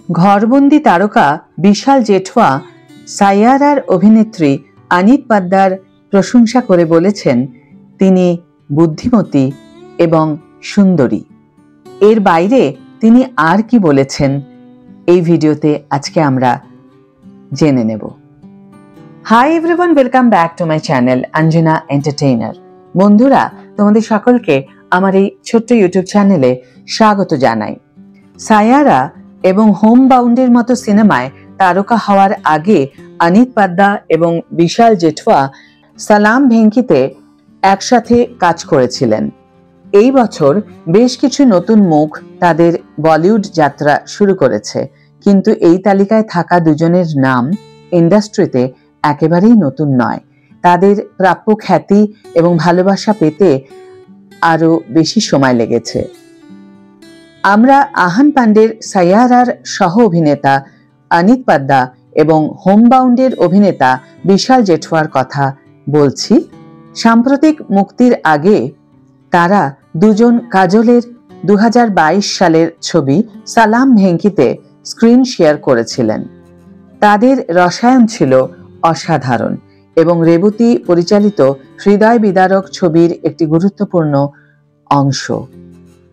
ঘরবন্দি তারকা বিশাল জেঠওয়া সাইয়ারার অভিনেত্রী আনিত পাদ্দার প্রশংসা করে বলেছেন তিনি বুদ্ধিমতী এবং সুন্দরী। এর বাইরে তিনি আর কি বলেছেন এই ভিডিওতে আজকে আমরা জেনে নেব। Hi everyone, welcome back to my channel Anjana entertainer. বন্ধুরা, তোমাদের সকলকে আমার এই ছোট্ট ইউটিউব চ্যানেলে স্বাগত জানাই। সাইয়ারা এবং হোম বাউন্ডের মতো সিনেমায় তারকা হওয়ার আগে আনিত পাদ্দা এবং বিশাল জেঠওয়া সালাম ভেঙ্কিতে একসাথে কাজ করেছিলেন। এই বছর বেশ কিছু নতুন মুখ তাদের বলিউড যাত্রা শুরু করেছে, কিন্তু এই তালিকায় থাকা দুজনের নাম ইন্ডাস্ট্রিতে একেবারেই নতুন নয়। তাদের প্রাপ্য খ্যাতি এবং ভালোবাসা পেতে আরো বেশি সময় লেগেছে। আমরা আহান পান্ডের সাইয়ারার সহ অভিনেতা আনিত পাদ্দা এবং হোমবাউন্ডের অভিনেতা বিশাল জেঠওয়ার কথা বলছি। সাম্প্রতিক মুক্তির আগে তারা দুজন কাজলের 2022 সালের ছবি সালাম ভেঙ্কিতে স্ক্রিন শেয়ার করেছিলেন। তাদের রসায়ন ছিল অসাধারণ এবং রেবতী পরিচালিত হৃদয় বিদারক ছবির একটি গুরুত্বপূর্ণ অংশ।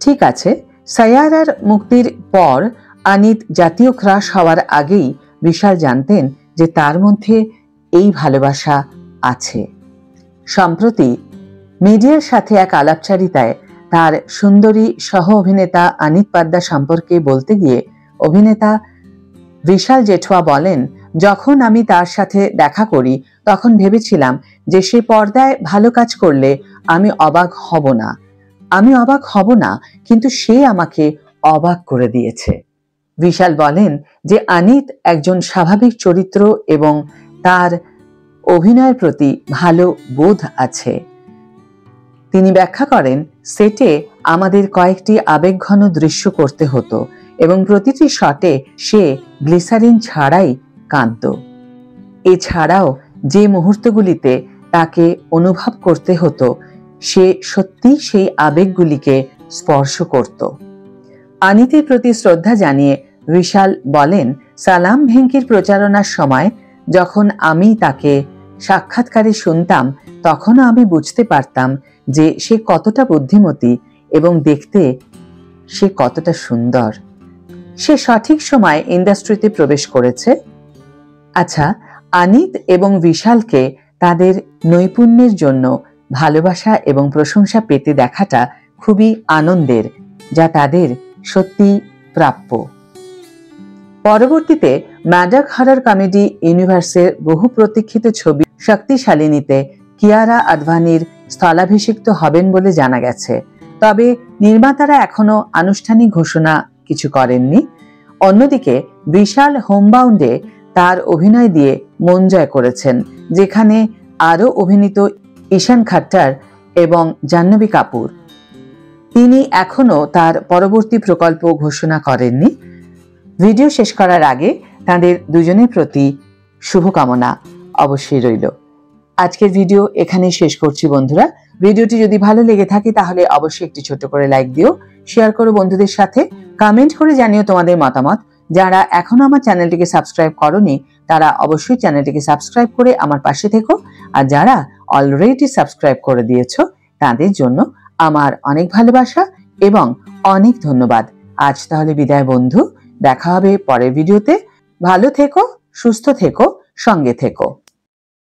ঠিক আছে, সাইয়ারার মুক্তির পর আনিত জাতীয় ক্রাশ হওয়ার আগেই বিশাল জানতেন যে তার মধ্যে এই ভালোবাসা আছে। সম্প্রতি মিডিয়ার সাথে এক আলাপচারিতায় তার সুন্দরী সহ অভিনেতা আনিত পাদ্দা সম্পর্কে বলতে গিয়ে অভিনেতা বিশাল জেঠওয়া বলেন, যখন আমি তার সাথে দেখা করি তখন ভেবেছিলাম যে সে পর্দায় ভালো কাজ করলে আমি অবাক হব না, কিন্তু সে আমাকে অবাক করে দিয়েছে। বিশাল বলেন যে আনিত একজন স্বাভাবিক চরিত্র এবং তার অভিনয়ের প্রতি ভালো বোধ আছে। তিনি ব্যাখ্যা করেন, সেটে আমাদের কয়েকটি আবেগঘন দৃশ্য করতে হতো এবং প্রতিটি শটে সে গ্লিসারিন ছাড়াই কাঁদত। এছাড়াও যে মুহূর্তগুলিতে তাকে অনুভব করতে হতো সে সত্যি সেই আবেগগুলিকে স্পর্শ করত। আনিতের প্রতি শ্রদ্ধা জানিয়ে বিশাল বলেন, সালাম ভেঙ্কির প্রচারণার সময় যখন আমি তাকে সাক্ষাৎকারে শুনতাম তখনও আমি বুঝতে পারতাম যে সে কতটা বুদ্ধিমতী এবং দেখতে সে কতটা সুন্দর। সে সঠিক সময় ইন্ডাস্ট্রিতে প্রবেশ করেছে। আচ্ছা, আনিত এবং বিশালকে তাদের নৈপুণ্যের জন্য ভালোবাসা এবং প্রশংসা পেতে দেখাটা খুবই আনন্দের, যা তাদের সত্যি প্রাপ্য। পরবর্তীতে ম্যাডাক হরর কমেডি ইউনিভার্সের বহু প্রতীক্ষিত ছবি শক্তিশালিনীতে কিয়ারা আদভানির স্থলাভিষিক্ত হবেন বলে জানা গেছে, তবে নির্মাতারা এখনো আনুষ্ঠানিক ঘোষণা কিছু করেননি। অন্যদিকে বিশাল হোমবাউন্ডে তার অভিনয় দিয়ে মন জয় করেছেন, যেখানে আরও অভিনীত ঈশান খাট্টার এবং জাহ্নবী কাপুর। তিনি এখনো তার পরবর্তী প্রকল্প ঘোষণা করেননি। ভিডিও শেষ করার আগে তাদের দুজনের প্রতি শুভকামনা অবশ্যই রইল। আজকের ভিডিও এখানেই শেষ করছি বন্ধুরা। ভিডিওটি যদি ভালো লেগে থাকে তাহলে অবশ্যই একটি ছোট করে লাইক দিও, শেয়ার করো বন্ধুদের সাথে, কমেন্ট করে জানিও তোমাদের মতামত। যারা এখনো আমার চ্যানেলটিকে সাবস্ক্রাইব করোনি তারা অবশ্যই চ্যানেলটিকে সাবস্ক্রাইব করে আমার পাশে থেকো, আর যারা অলরেডি সাবস্ক্রাইব করে দিয়েছো তাদের জন্য আমার অনেক ভালোবাসা এবং অনেক ধন্যবাদ। আজ তাহলে বিদায় বন্ধু, দেখা হবে পরের ভিডিওতে। ভালো থেকো, সুস্থ থেকো, সঙ্গে থেকো।